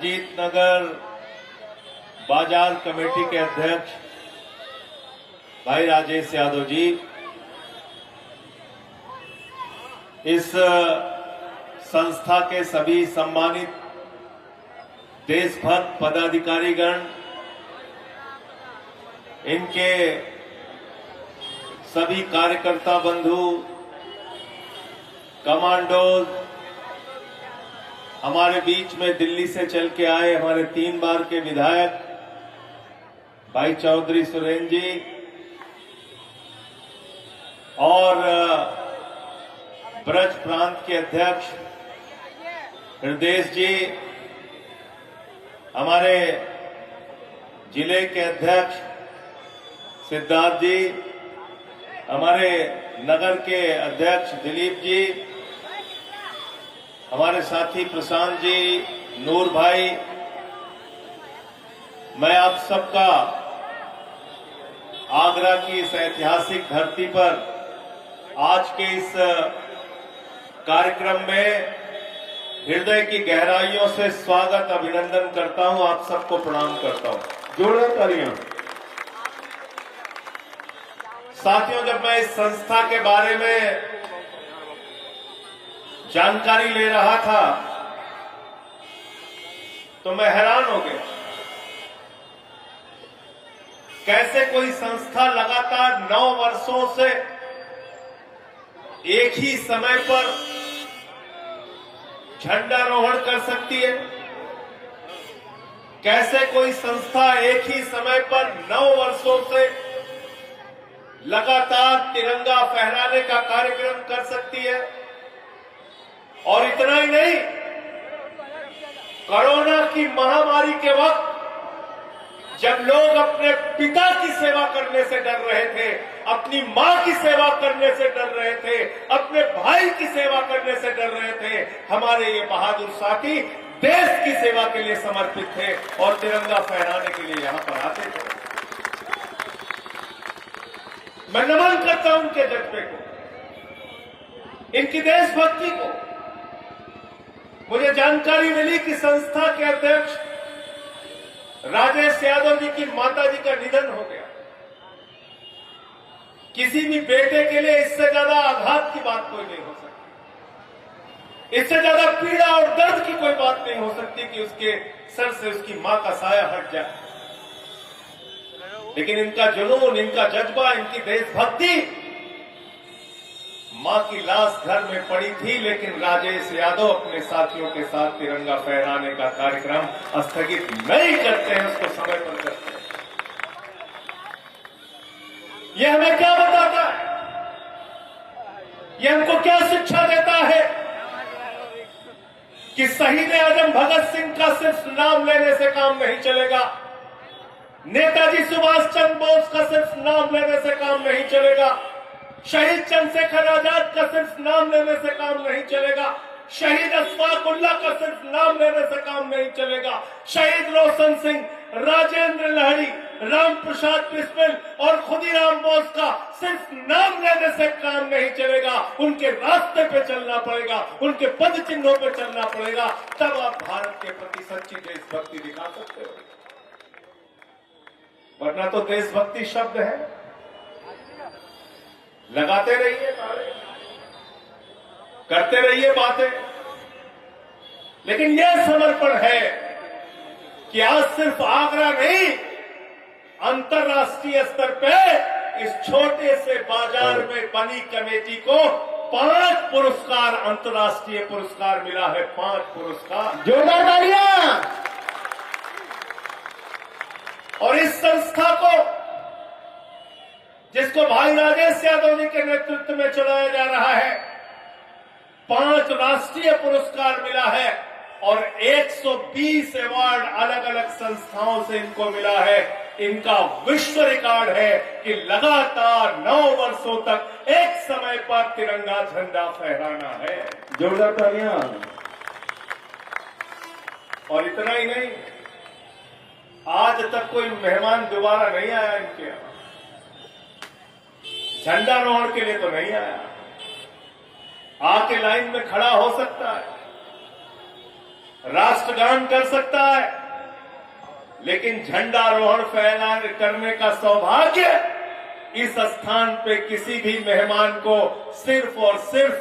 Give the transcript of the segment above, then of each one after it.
अजीत नगर बाजार कमेटी के अध्यक्ष भाई राजेश यादव जी, इस संस्था के सभी सम्मानित देशभक्त पदाधिकारीगण, इनके सभी कार्यकर्ता बंधु, कमांडोज, हमारे बीच में दिल्ली से चल के आए हमारे 3 बार के विधायक भाई चौधरी सुरेंद्र जी और ब्रज प्रांत के अध्यक्ष हृदय जी, हमारे जिले के अध्यक्ष सिद्धार्थ जी, हमारे नगर के अध्यक्ष दिलीप जी, हमारे साथी प्रशांत जी, नूर भाई, मैं आप सबका आगरा की इस ऐतिहासिक धरती पर आज के इस कार्यक्रम में हृदय की गहराइयों से स्वागत अभिनंदन करता हूं। आप सबको प्रणाम करता हूं। जोरदार तालियां। साथियों, जब मैं इस संस्था के बारे में जानकारी ले रहा था तो मैं हैरान हो गया। कैसे कोई संस्था लगातार 9 वर्षों से एक ही समय पर झंडारोहण कर सकती है? कैसे कोई संस्था एक ही समय पर 9 वर्षों से लगातार तिरंगा फहराने का कार्यक्रम कर सकती है? और इतना ही नहीं, कोरोना की महामारी के वक्त जब लोग अपने पिता की सेवा करने से डर रहे थे, अपनी मां की सेवा करने से डर रहे थे, अपने भाई की सेवा करने से डर रहे थे, हमारे ये बहादुर साथी देश की सेवा के लिए समर्पित थे और तिरंगा फहराने के लिए यहां पर आते थे। मैं नमन करता हूं उनके जज्बे को, इनकी देशभक्ति को। मुझे जानकारी मिली कि संस्था के अध्यक्ष राजेश यादव जी की माता जी का निधन हो गया। किसी भी बेटे के लिए इससे ज्यादा आघात की बात कोई नहीं हो सकती, इससे ज्यादा पीड़ा और दर्द की कोई बात नहीं हो सकती कि उसके सर से उसकी मां का साया हट जाए। लेकिन इनका जुनून, इनका जज्बा, इनकी देशभक्ति, मां की लाश घर में पड़ी थी लेकिन राजेश यादव अपने साथियों के साथ तिरंगा फहराने का कार्यक्रम स्थगित नहीं करते हैं, उसको समय पर करते हैं। यह हमें क्या बताता है? यह हमको क्या शिक्षा देता है कि शहीद आजम भगत सिंह का सिर्फ नाम लेने से काम नहीं चलेगा, नेताजी सुभाष चंद्र बोस का सिर्फ नाम लेने से काम नहीं चलेगा, शहीद चंद्रशेखर आजाद का सिर्फ नाम लेने से काम नहीं चलेगा, शहीद अशफाक उल्लाह का सिर्फ नाम लेने से काम नहीं चलेगा, शहीद रोशन सिंह, राजेंद्र लहरी, राम प्रसाद बिस्मिल और खुदीराम बोस का सिर्फ नाम लेने से काम नहीं चलेगा। उनके रास्ते पे चलना पड़ेगा, उनके पद चिन्हों पे चलना पड़ेगा, तब आप भारत के प्रति सच्ची देशभक्ति दिखा सकते हो। वरना तो देशभक्ति शब्द है, लगाते रहिए नारे, करते रहिए बातें, लेकिन यह समर्पण है कि आज सिर्फ आगरा नहीं, अंतर्राष्ट्रीय स्तर पे इस छोटे से बाजार में बनी कमेटी को 5 पुरस्कार, अंतर्राष्ट्रीय पुरस्कार मिला है। 5 पुरस्कार। जोरदार तालियां। और इस संस्था को, जिसको भाई राजेश यादव जी के नेतृत्व में चलाया जा रहा है, 5 राष्ट्रीय पुरस्कार मिला है और 120 अवार्ड अलग अलग संस्थाओं से इनको मिला है। इनका विश्व रिकॉर्ड है कि लगातार 9 वर्षों तक एक समय पर तिरंगा झंडा फहराना है। जोरदार तालियां। और इतना ही नहीं, आज तक कोई मेहमान दोबारा नहीं आया इनके यहां, झंडारोहण के लिए तो नहीं आया, आके लाइन में खड़ा हो सकता है, राष्ट्रगान कर सकता है, लेकिन झंडारोहण फैला करने का सौभाग्य इस स्थान पे किसी भी मेहमान को सिर्फ और सिर्फ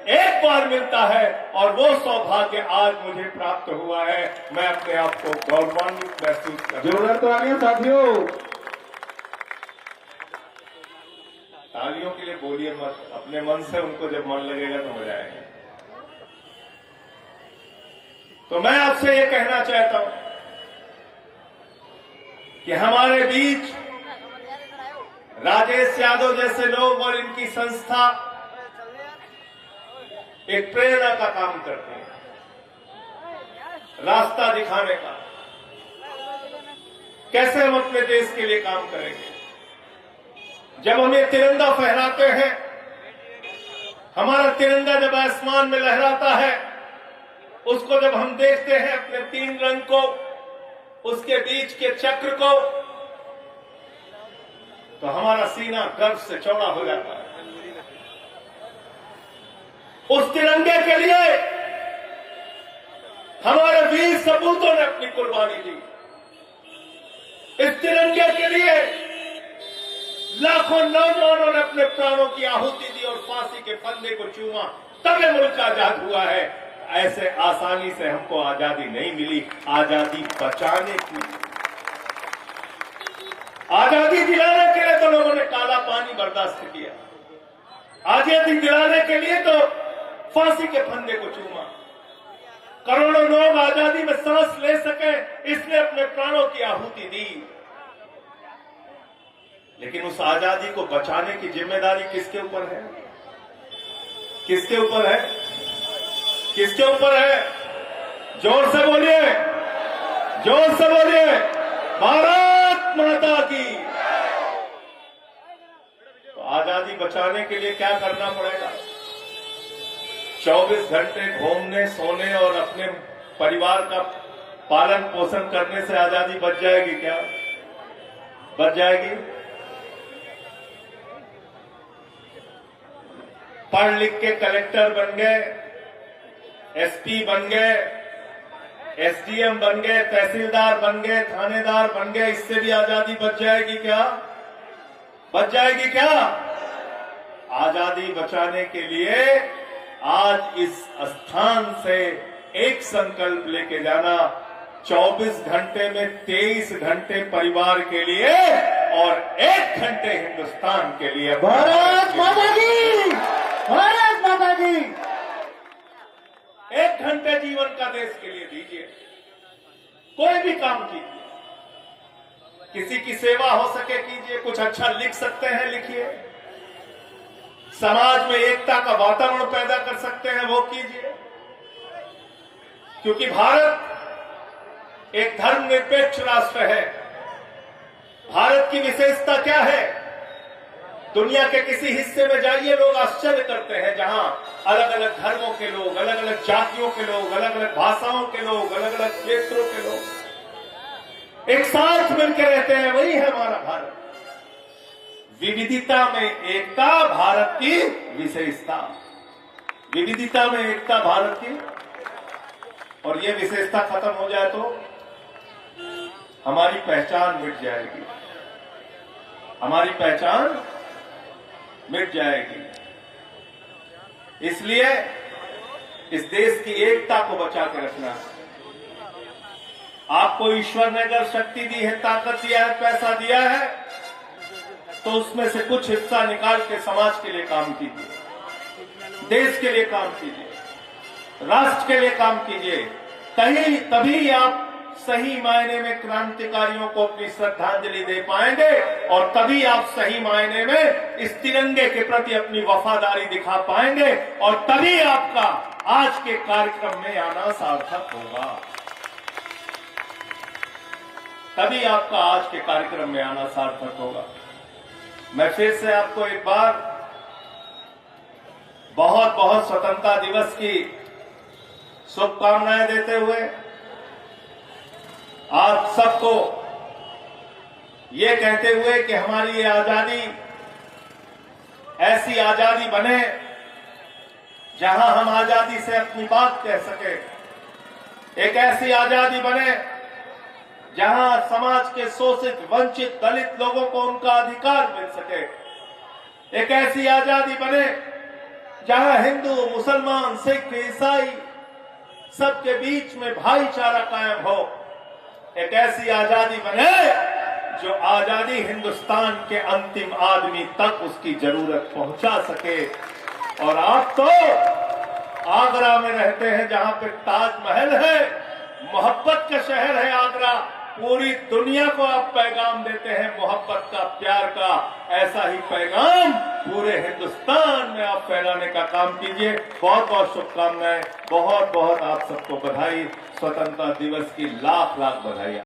एक बार मिलता है, और वो सौभाग्य आज मुझे प्राप्त हुआ है। मैं अपने आप को गौरवान्वित महसूस कर रहा हूं। जोरदार तालियां साथियों। तालियों के लिए बोलिए मत, अपने मन से उनको जब मन लगेगा तो मजा आएगा। तो मैं आपसे ये कहना चाहता हूं कि हमारे बीच राजेश यादव जैसे लोग और इनकी संस्था एक प्रेरणा का काम करते हैं, रास्ता दिखाने का, कैसे हम अपने देश के लिए काम करेंगे। जब हम ये तिरंगा फहराते हैं, हमारा तिरंगा जब आसमान में लहराता है, उसको जब हम देखते हैं अपने 3 रंग को, उसके बीच के चक्र को, तो हमारा सीना गर्व से चौड़ा हो जाता है। उस तिरंगे के लिए हमारे वीर सपूतों ने अपनी कुर्बानी दी। इस तिरंगे के लिए लाखों नौजवानों ने अपने प्राणों की आहुति दी और फांसी के फंदे को चूमा, तब ये मुल्क आजाद हुआ है। ऐसे आसानी से हमको आजादी नहीं मिली, आजादी बचाने की, आजादी दिलाने के लिए तो लोगों ने काला पानी बर्दाश्त किया, आजादी दिलाने के लिए तो फांसी के फंदे को चूमा। करोड़ों लोग आजादी में सांस ले सके इसलिए अपने प्राणों की आहुति दी। लेकिन उस आजादी को बचाने की जिम्मेदारी किसके ऊपर है? किसके ऊपर है? किसके ऊपर है? जोर से बोलिए, जोर से बोलिए, भारत माता की। तो आजादी बचाने के लिए क्या करना पड़ेगा? 24 घंटे घूमने, सोने और अपने परिवार का पालन पोषण करने से आजादी बच जाएगी क्या? बच जाएगी? पढ़ लिख के कलेक्टर बन गए, एसपी बन गए, एसडीएम बन गए, तहसीलदार बन गए, थानेदार बन गए, इससे भी आजादी बच जाएगी क्या? बच जाएगी क्या? आजादी बचाने के लिए आज इस स्थान से एक संकल्प लेके जाना, 24 घंटे में 23 घंटे परिवार के लिए और 1 घंटे हिंदुस्तान के लिए। भारत माता की, भारत माता की। 1 घंटे जीवन का देश के लिए दीजिए, कोई भी काम कीजिए, किसी की सेवा हो सके कीजिए, कुछ अच्छा लिख सकते हैं लिखिए, समाज में एकता का वातावरण पैदा कर सकते हैं वो कीजिए। क्योंकि भारत एक धर्मनिरपेक्ष राष्ट्र है। भारत की विशेषता क्या है? दुनिया के किसी हिस्से में जाइए, लोग आश्चर्य करते हैं, जहां अलग अलग धर्मों के लोग, अलग अलग जातियों के लोग, अलग अलग भाषाओं के लोग, अलग अलग क्षेत्रों के लोग एक साथ मिलकर रहते हैं। वही है हमारा भारत। विविधता में एकता भारत की विशेषता, विविधता में एकता भारत की। और ये विशेषता खत्म हो जाए तो हमारी पहचान मिट जाएगी, हमारी पहचान मिट जाएगी। इसलिए इस देश की एकता को बचा के रखना है। आपको ईश्वर ने अगर शक्ति दी है, ताकत दिया है, पैसा दिया है, तो उसमें से कुछ हिस्सा निकाल के समाज के लिए काम कीजिए, देश के लिए काम कीजिए, राष्ट्र के लिए काम कीजिए। तभी आप सही मायने में क्रांतिकारियों को अपनी श्रद्धांजलि दे पाएंगे, और तभी आप सही मायने में इस तिरंगे के प्रति अपनी वफादारी दिखा पाएंगे, और तभी आपका आज के कार्यक्रम में आना सार्थक होगा। तभी आपका आज के कार्यक्रम में आना सार्थक होगा। मैं फिर से आपको एक बार बहुत बहुत स्वतंत्रता दिवस की शुभकामनाएं देते हुए आप सबको ये कहते हुए कि हमारी ये आजादी ऐसी आजादी बने जहां हम आजादी से अपनी बात कह सके, एक ऐसी आजादी बने जहां समाज के शोषित, वंचित, दलित लोगों को उनका अधिकार मिल सके। एक ऐसी आजादी बने जहां हिंदू, मुसलमान, सिख, ईसाई सबके बीच में भाईचारा कायम हो। एक ऐसी आजादी बने जो आजादी हिंदुस्तान के अंतिम आदमी तक उसकी जरूरत पहुंचा सके। और आप तो आगरा में रहते हैं, जहां पे ताजमहल है, मोहब्बत का शहर है आगरा। पूरी दुनिया को आप पैगाम देते हैं मोहब्बत का, प्यार का। ऐसा ही पैगाम पूरे हिंदुस्तान में आप फैलाने का काम कीजिए। बहुत बहुत शुभकामनाएं, बहुत बहुत आप सबको बधाई। स्वतंत्रता दिवस की लाख लाख बधाई।